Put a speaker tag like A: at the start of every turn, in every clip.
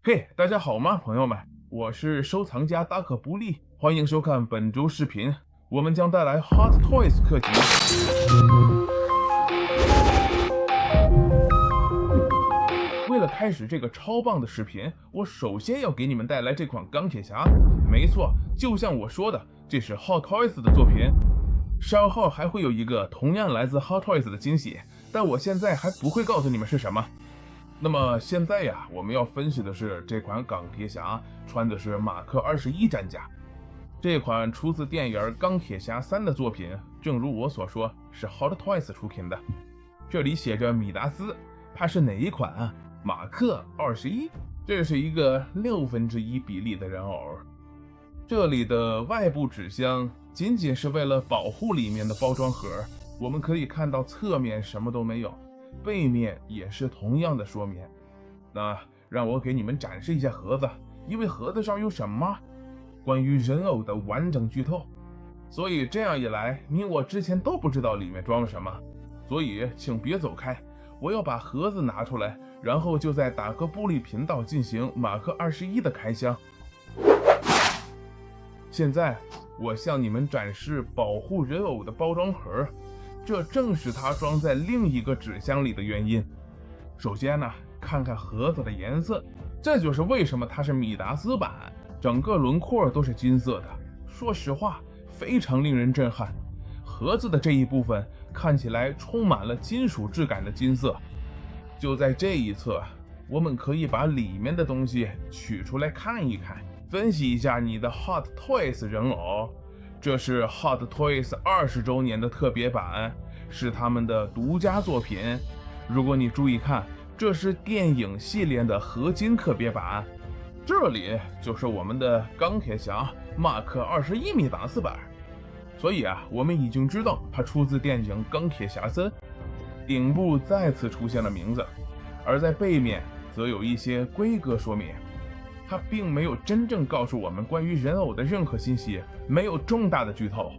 A: 嘿，大家好吗，朋友们？我是收藏家大可不利，欢迎收看本周视频。我们将带来 Hot Toys 课题。为了开始这个超棒的视频，我首先要给你们带来这款钢铁侠。没错，就像我说的，这是 Hot Toys 的作品。稍后还会有一个同样来自 Hot Toys 的惊喜，但我现在还不会告诉你们是什么。那么现在呀，我们要分析的是这款钢铁侠穿的是马克21战甲。这款出自电影《钢铁侠3》的作品，正如我所说，是 Hot Toys 出品的。这里写着米达斯，它是哪一款啊？马克21，这是一个1/6比例的人偶。这里的外部纸箱仅仅是为了保护里面的包装盒，我们可以看到侧面什么都没有，背面也是同样的说明。那让我给你们展示一下盒子，因为盒子上有什么关于人偶的完整剧透，所以这样一来你我之前都不知道里面装了什么，所以请别走开，我要把盒子拿出来，然后就在打个布利频道进行马克21的开箱。现在我向你们展示保护人偶的包装盒，这正是它装在另一个纸箱里的原因。首先呢，看看盒子的颜色，这就是为什么它是米达斯版，整个轮廓都是金色的。说实话，非常令人震撼。盒子的这一部分看起来充满了金属质感的金色。就在这一侧，我们可以把里面的东西取出来看一看，分析一下你的 Hot Toys 人偶。这是 Hot Toys 20周年的特别版，是他们的独家作品。如果你注意看，这是电影系列的合金特别版。这里就是我们的钢铁侠马克21米达斯版。所以啊，我们已经知道它出自电影《钢铁侠3》。顶部再次出现了名字，而在背面则有一些规格说明。它并没有真正告诉我们关于人偶的任何信息，没有重大的剧透。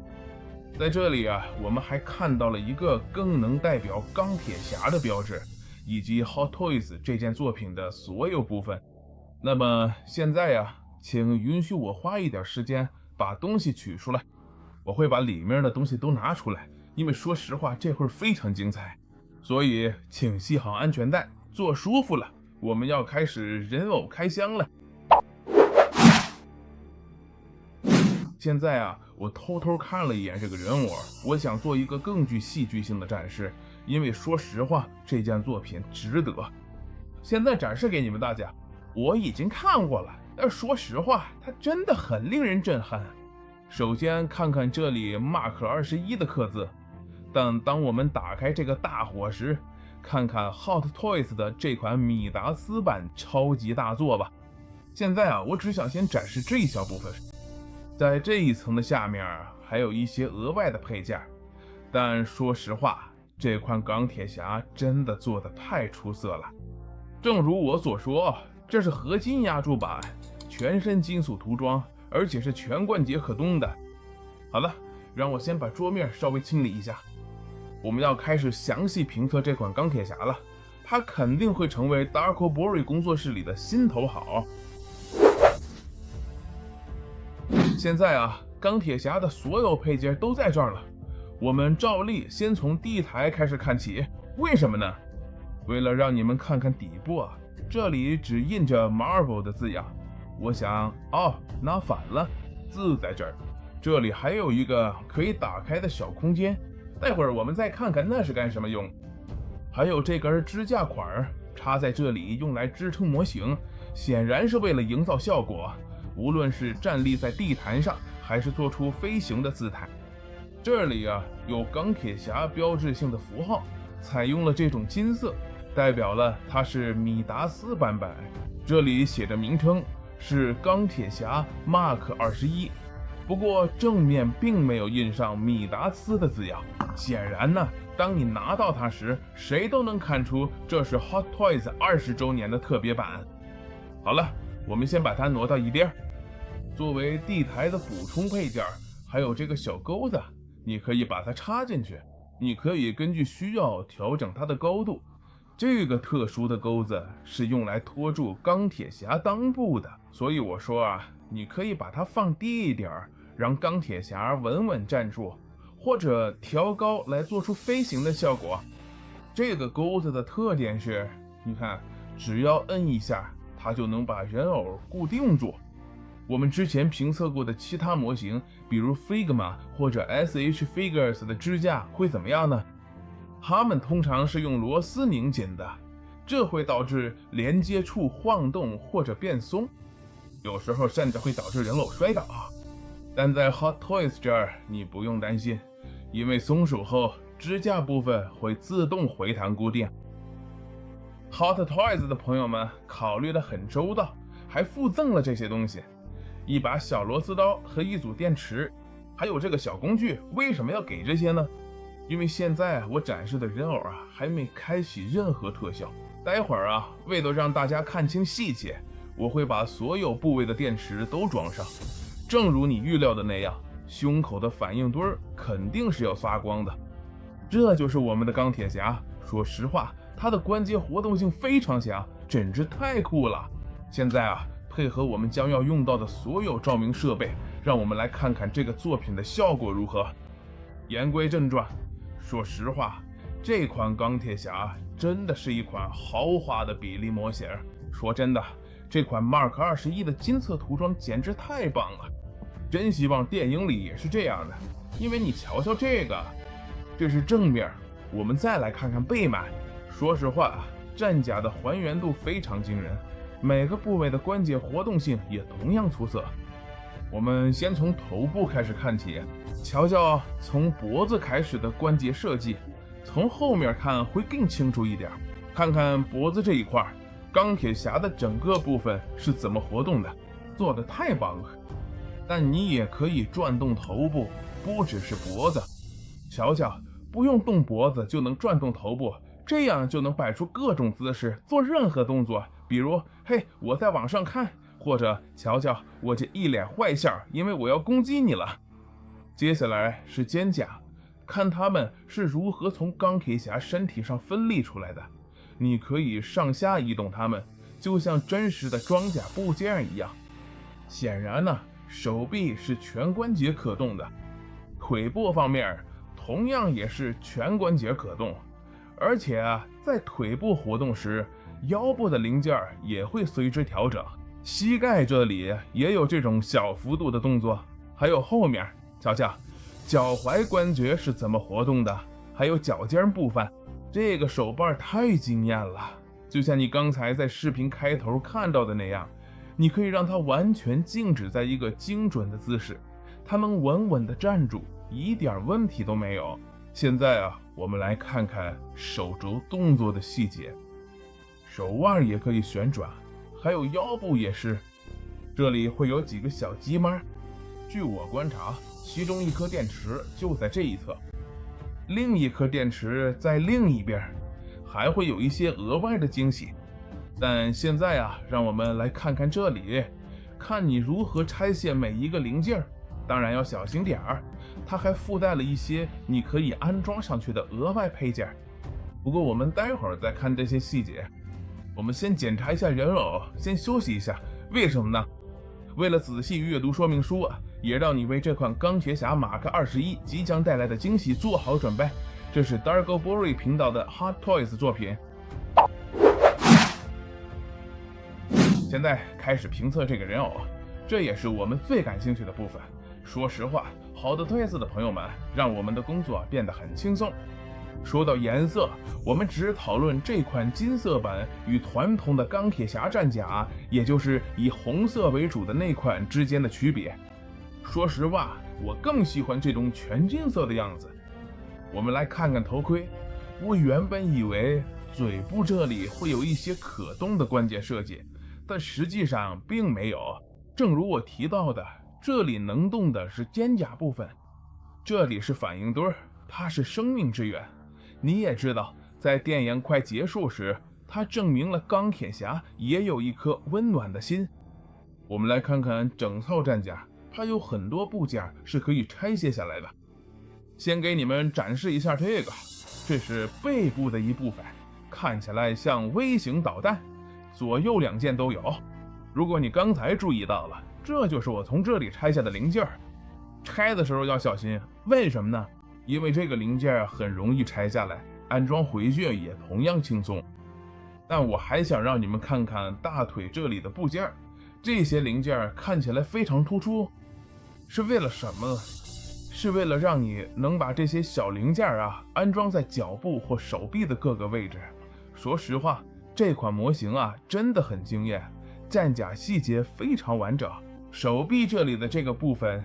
A: 在这里啊，我们还看到了一个更能代表钢铁侠的标志，以及 Hot Toys 这件作品的所有部分。那么现在啊，请允许我花一点时间把东西取出来，我会把里面的东西都拿出来，因为说实话这会儿非常精彩，所以请系好安全带，坐舒服了，我们要开始人偶开箱了。现在啊，我偷偷看了一眼这个人偶，我想做一个更具戏剧性的展示，因为说实话，这件作品值得。现在展示给你们大家，我已经看过了，但说实话，它真的很令人震撼。首先看看这里 Mark 21的刻字，但当我们打开这个大火时，看看 Hot Toys 的这款米达斯版超级大作吧。现在啊，我只想先展示这一小部分。在这一层的下面还有一些额外的配件，但说实话，这款钢铁侠真的做得太出色了。正如我所说，这是合金压铸版，全身金属涂装，而且是全关节可动的。好了，让我先把桌面稍微清理一下。我们要开始详细评测这款钢铁侠了，它肯定会成为 Darko-Bori 工作室里的心头好。现在啊，钢铁侠的所有配件都在这儿了。我们照例先从地台开始看起，为什么呢？为了让你们看看底部啊，这里只印着 Marvel 的字样。我想，拿反了，字在这儿。这里还有一个可以打开的小空间，待会儿我们再看看那是干什么用。还有这根支架管插在这里，用来支撑模型，显然是为了营造效果。无论是站立在地毯上，还是做出飞行的姿态。这里啊，有钢铁侠标志性的符号，采用了这种金色，代表了它是米达斯版本。这里写的名称是钢铁侠 Mark 21，不过正面并没有印上米达斯的字样。显然呢，当你拿到它时，谁都能看出这是 Hot Toys 20周年的特别版。好了，我们先把它挪到一边。作为地台的补充配件，还有这个小钩子，你可以把它插进去。你可以根据需要调整它的高度。这个特殊的钩子是用来拖住钢铁侠裆部的，所以我说啊，你可以把它放低一点，让钢铁侠稳稳站住，或者调高来做出飞行的效果。这个钩子的特点是，你看，只要摁一下，它就能把人偶固定住。我们之前评测过的其他模型，比如 Figma 或者 SH Figures 的支架会怎么样呢？它们通常是用螺丝拧紧的，这会导致连接处晃动或者变松，有时候甚至会导致人偶摔倒。但在 Hot Toys 这儿你不用担心，因为松手后支架部分会自动回弹固定。Hot Toys 的朋友们考虑得很周到，还附赠了这些东西：一把小螺丝刀和一组电池，还有这个小工具。为什么要给这些呢？因为现在我展示的人偶啊还没开启任何特效，待会儿啊为了让大家看清细节，我会把所有部位的电池都装上。正如你预料的那样，胸口的反应堆肯定是要发光的。这就是我们的钢铁侠，说实话，他的关节活动性非常强，简直太酷了。现在啊，配合我们将要用到的所有照明设备，让我们来看看这个作品的效果如何。言归正传，说实话，这款钢铁侠真的是一款豪华的比例模型。说真的，这款 Mark 21的金色涂装简直太棒了，真希望电影里也是这样的。因为你瞧瞧这个，这是正面，我们再来看看背面。说实话，战甲的还原度非常惊人，每个部位的关节活动性也同样出色。我们先从头部开始看起，瞧瞧从脖子开始的关节设计，从后面看会更清楚一点。看看脖子这一块，钢铁侠的整个部分是怎么活动的，做得太棒了。但你也可以转动头部，不只是脖子。瞧瞧，不用动脖子就能转动头部，这样就能摆出各种姿势，做任何动作，比如嘿，我在往上看，或者瞧瞧我这一脸坏笑，因为我要攻击你了。接下来是肩甲，看他们是如何从钢铁侠身体上分离出来的。你可以上下移动它们，就像真实的装甲部件一样。显然呢，手臂是全关节可动的，腿部方面同样也是全关节可动，而且啊，在腿部活动时，腰部的零件也会随之调整。膝盖这里也有这种小幅度的动作，还有后面，瞧瞧，脚踝关节是怎么活动的，还有脚尖部分。这个手办太惊艳了，就像你刚才在视频开头看到的那样，你可以让它完全静止在一个精准的姿势，它能稳稳地站住，一点问题都没有。现在啊，我们来看看手肘动作的细节，手腕也可以旋转，还有腰部也是，这里会有几个小鸡妈。据我观察，其中一颗电池就在这一侧，另一颗电池在另一边，还会有一些额外的惊喜。但现在啊，让我们来看看这里，看你如何拆卸每一个零件，当然要小心点儿。它还附带了一些你可以安装上去的额外配件，不过我们待会儿再看这些细节。我们先检查一下人偶，先休息一下。为什么呢？为了仔细阅读说明书啊，也让你为这款钢铁侠马克21即将带来的惊喜做好准备。这是 Dargo Bory 频道的 Hot Toys 作品。现在开始评测这个人偶，这也是我们最感兴趣的部分。说实话，好的 Toys 的朋友们让我们的工作变得很轻松。说到颜色，我们只讨论这款金色版与传统的钢铁侠战甲，也就是以红色为主的那款之间的区别。说实话，我更喜欢这种全金色的样子。我们来看看头盔，我原本以为嘴部这里会有一些可动的关节设计，但实际上并没有。正如我提到的，这里能动的是肩胛部分，这里是反应堆，它是生命之源。你也知道，在电影快结束时，它证明了钢铁侠也有一颗温暖的心。我们来看看整套战甲，它有很多部件是可以拆卸下来的。先给你们展示一下这个，这是背部的一部分，看起来像微型导弹，左右两件都有。如果你刚才注意到了，这就是我从这里拆下的零件。拆的时候要小心，为什么呢？因为这个零件很容易拆下来，安装回去也同样轻松。但我还想让你们看看大腿这里的部件，这些零件看起来非常突出，是为了什么呢？是为了让你能把这些小零件安装在脚部或手臂的各个位置。说实话，这款模型真的很惊艳，战甲细节非常完整。手臂这里的这个部分，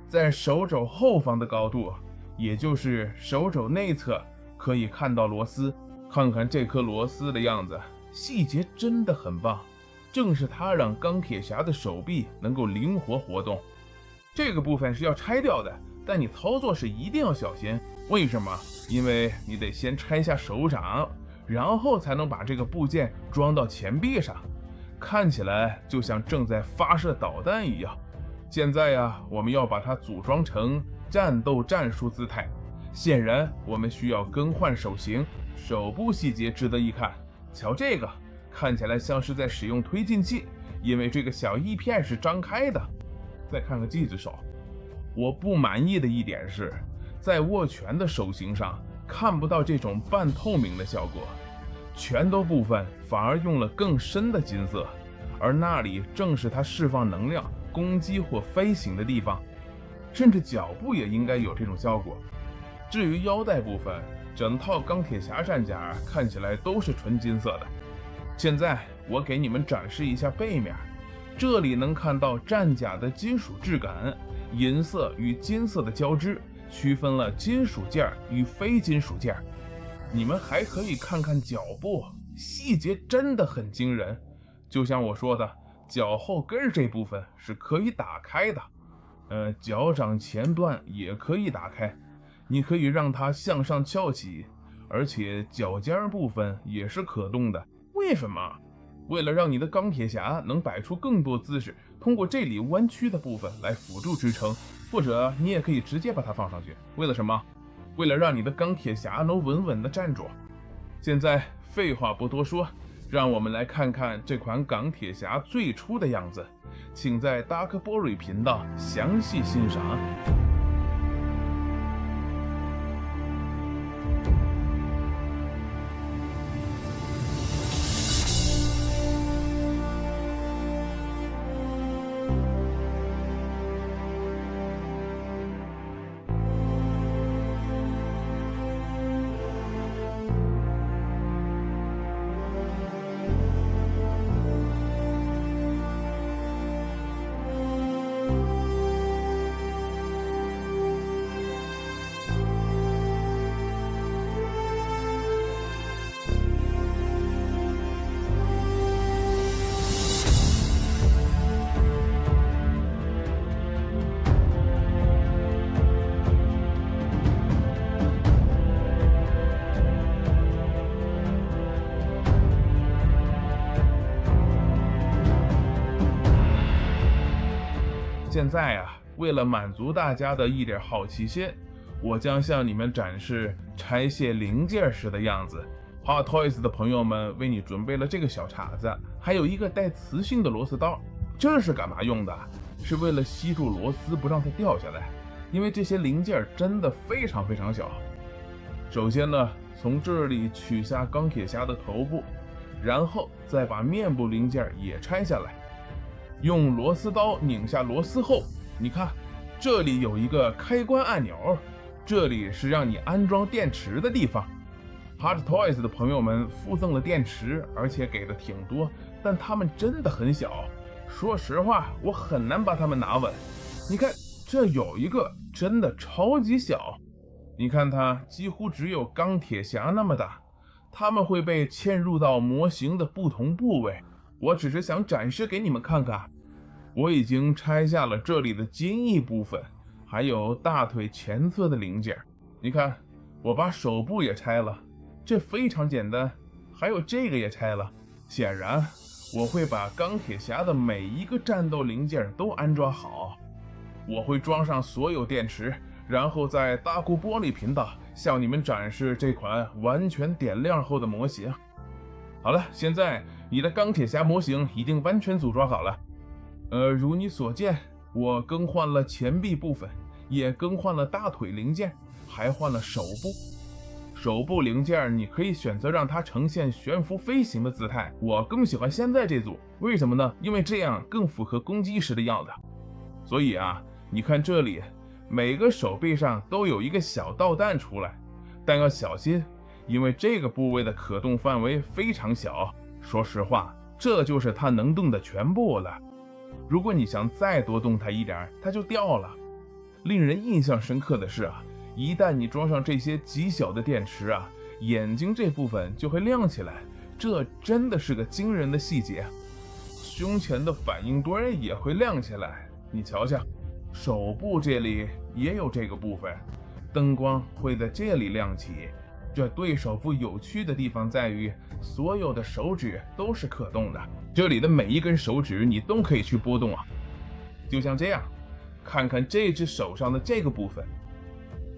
A: 在手肘后方的高度，也就是手肘内侧，可以看到螺丝。看看这颗螺丝的样子，细节真的很棒，正是它让钢铁侠的手臂能够灵活活动。这个部分是要拆掉的，但你操作时一定要小心。为什么？因为你得先拆下手掌，然后才能把这个部件装到前臂上，看起来就像正在发射导弹一样。现在我们要把它组装成战斗战术姿态，显然我们需要更换手型。手部细节值得一看，瞧这个，看起来像是在使用推进器，因为这个小翼片是张开的。再看看这只手，我不满意的一点是，在握拳的手型上看不到这种半透明的效果，拳头部分反而用了更深的金色，而那里正是它释放能量、攻击或飞行的地方。甚至脚部也应该有这种效果。至于腰带部分，整套钢铁侠战甲看起来都是纯金色的。现在我给你们展示一下背面，这里能看到战甲的金属质感，银色与金色的交织，区分了金属件与非金属件。你们还可以看看脚部，细节真的很惊人。就像我说的，脚后跟这部分是可以打开的，脚掌前段也可以打开，你可以让它向上翘起，而且脚尖部分也是可动的。为什么？为了让你的钢铁侠能摆出更多姿势，通过这里弯曲的部分来辅助支撑，或者你也可以直接把它放上去。为了什么？为了让你的钢铁侠能稳稳地站住。现在废话不多说，让我们来看看这款钢铁侠最初的样子，请在 Darkberry 频道详细欣赏。现在为了满足大家的一点好奇心，我将向你们展示拆卸零件时的样子。Hot Toys 的朋友们为你准备了这个小叉子，还有一个带磁性的螺丝刀。这是干嘛用的？是为了吸住螺丝不让它掉下来，因为这些零件真的非常非常小。首先呢，从这里取下钢铁侠的头部，然后再把面部零件也拆下来。用螺丝刀拧下螺丝后，你看这里有一个开关按钮，这里是让你安装电池的地方。Hot Toys 的朋友们附赠了电池，而且给的挺多，但它们真的很小，说实话我很难把它们拿稳。你看这有一个真的超级小，你看它几乎只有钢铁侠那么大，它们会被嵌入到模型的不同部位。我只是想展示给你们看看，我已经拆下了这里的金翼部分，还有大腿前侧的零件。你看，我把手部也拆了，这非常简单。还有这个也拆了。显然，我会把钢铁侠的每一个战斗零件都安装好。我会装上所有电池，然后在大固玻璃频道向你们展示这款完全点亮后的模型。好了，现在你的钢铁侠模型已经完全组装好了。如你所见，我更换了前臂部分，也更换了大腿零件，还换了手部。手部零件你可以选择让它呈现悬浮飞行的姿态，我更喜欢现在这组，为什么呢？因为这样更符合攻击时的样子。所以啊，你看这里，每个手臂上都有一个小导弹出来，但要小心，因为这个部位的可动范围非常小。说实话，这就是它能动的全部了。如果你想再多动它一点，它就掉了。令人印象深刻的是啊，一旦你装上这些极小的电池啊，眼睛这部分就会亮起来，这真的是个惊人的细节。胸前的反应堆也会亮起来，你瞧瞧，手部这里也有这个部分，灯光会在这里亮起。这对手部有趣的地方在于，所有的手指都是可动的，这里的每一根手指你都可以去拨动啊。就像这样，看看这只手上的这个部分，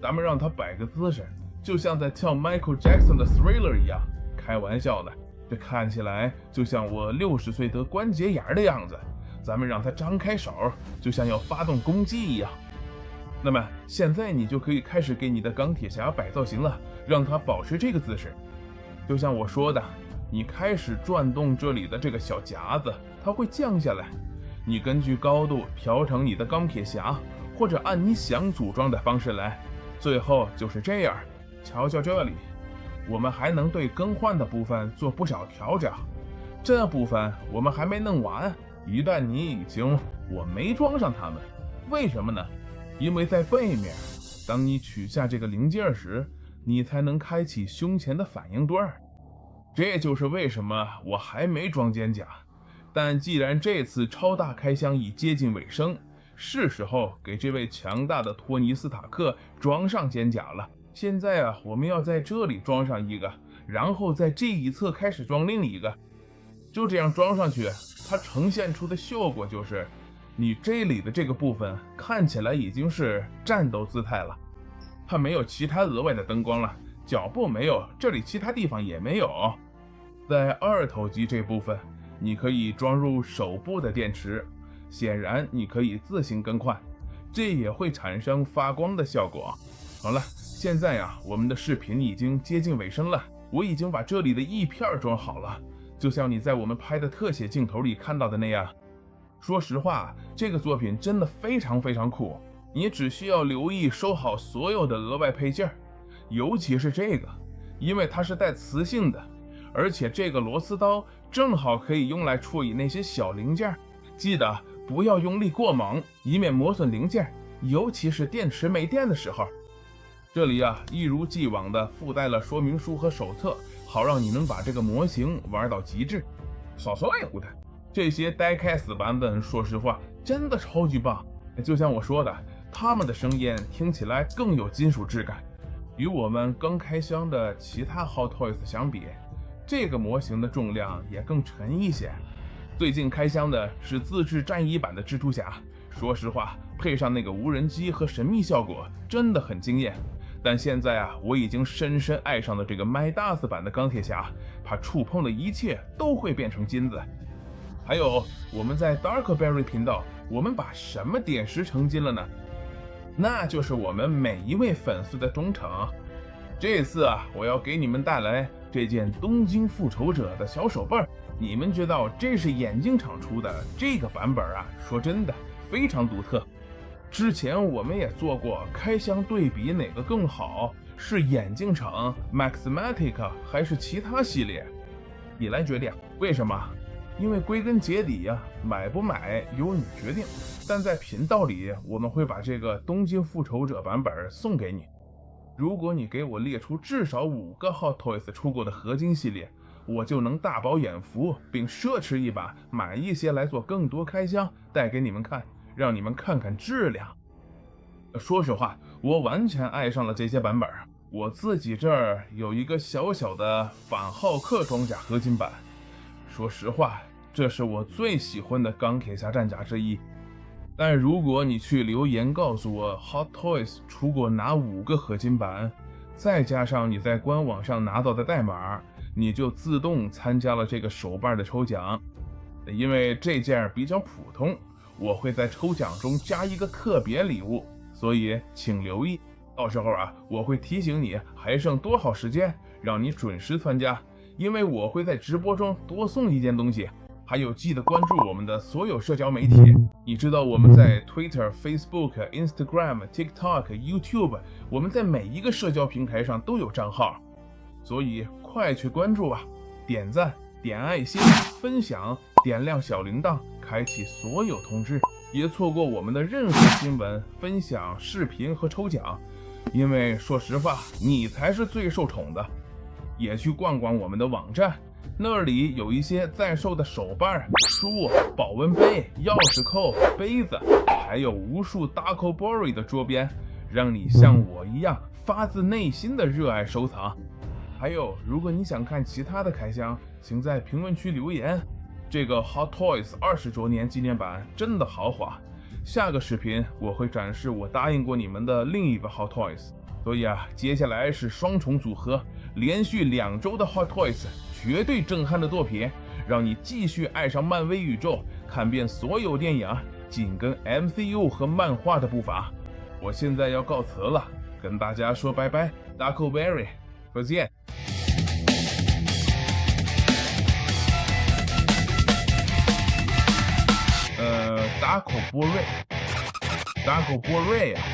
A: 咱们让它摆个姿势，就像在跳 Michael Jackson 的 Thriller 一样。开玩笑的，这看起来就像我60岁得关节炎的样子。咱们让它张开手，就像要发动攻击一样。那么现在你就可以开始给你的钢铁侠摆造型了，让它保持这个姿势。就像我说的，你开始转动这里的这个小夹子，它会降下来。你根据高度调整你的钢铁侠，或者按你想组装的方式来。最后就是这样，瞧瞧这里，我们还能对更换的部分做不少调整。这部分我们还没弄完，一旦你已经，我没装上它们，为什么呢？因为在背面，当你取下这个零件时，你才能开启胸前的反应堆。这就是为什么我还没装肩甲。但既然这次超大开箱已接近尾声，是时候给这位强大的托尼斯塔克装上肩甲了。现在啊，我们要在这里装上一个，然后在这一侧开始装另一个，就这样装上去，它呈现出的效果就是你这里的这个部分看起来已经是战斗姿态了，它没有其他额外的灯光了，脚部没有，这里其他地方也没有。在二头肌这部分，你可以装入手部的电池，显然你可以自行更换，这也会产生发光的效果。好了，现在啊，我们的视频已经接近尾声了，我已经把这里的翼片装好了，就像你在我们拍的特写镜头里看到的那样。说实话，这个作品真的非常非常酷，你只需要留意收好所有的额外配件，尤其是这个，因为它是带磁性的，而且这个螺丝刀正好可以用来处理那些小零件，记得不要用力过猛，以免磨损零件，尤其是电池没电的时候。这里啊，一如既往的附带了说明书和手册，好让你能把这个模型玩到极致。少说一壶的，这些die-cast版本说实话真的超级棒，就像我说的，他们的声音听起来更有金属质感。与我们刚开箱的其他 Hot Toys 相比，这个模型的重量也更沉一些。最近开箱的是自制战衣版的蜘蛛侠，说实话，配上那个无人机和神秘效果，真的很惊艳。但现在啊，我已经深深爱上了这个麦达斯版的钢铁侠，怕触碰的一切都会变成金子。还有我们在 Darkberry 频道，我们把什么点石成金了呢？那就是我们每一位粉丝的忠诚。这次啊，我要给你们带来这件东京复仇者的小手办，你们知道这是眼镜厂出的这个版本啊，说真的非常独特。之前我们也做过开箱对比哪个更好，是眼镜厂 Maxmatic 还是其他系列，你来决定。为什么？因为归根结底呀，买不买由你决定。但在频道里，我们会把这个东京复仇者版本送给你。如果你给我列出至少5个 Hot Toys 出过的合金系列，我就能大饱眼福，并奢侈一把买一些来做更多开箱，带给你们看，让你们看看质量。说实话，我完全爱上了这些版本。我自己这儿有一个小小的反浩克装甲合金版，说实话，这是我最喜欢的钢铁侠战甲之一。但如果你去留言告诉我 Hot Toys 出过哪5个合金版，再加上你在官网上拿到的代码，你就自动参加了这个手办的抽奖。因为这件比较普通，我会在抽奖中加一个特别礼物，所以请留意。到时候我会提醒你还剩多少时间，让你准时参加，因为我会在直播中多送一件东西。还有记得关注我们的所有社交媒体，你知道我们在 Twitter、Facebook、Instagram、TikTok、YouTube， 我们在每一个社交平台上都有账号，所以快去关注点赞、点爱心、分享、点亮小铃铛，开启所有通知，别错过我们的任何新闻、分享、视频和抽奖，因为说实话，你才是最受宠的。也去逛逛我们的网站，那里有一些在售的手办、书、保温杯、钥匙扣、杯子，还有无数 Darkobori 的桌边，让你像我一样发自内心的热爱收藏。还有，如果你想看其他的开箱，请在评论区留言。这个 Hot Toys 20周年纪念版真的豪华。下个视频我会展示我答应过你们的另一个 Hot Toys， 所以接下来是双重组合，连续2周的 Hot Toys， 绝对震撼的作品，让你继续爱上漫威宇宙，看遍所有电影，紧跟 MCU 和漫画的步伐。我现在要告辞了，跟大家说拜拜 ，Darkobori， 再见。Darkobori 啊。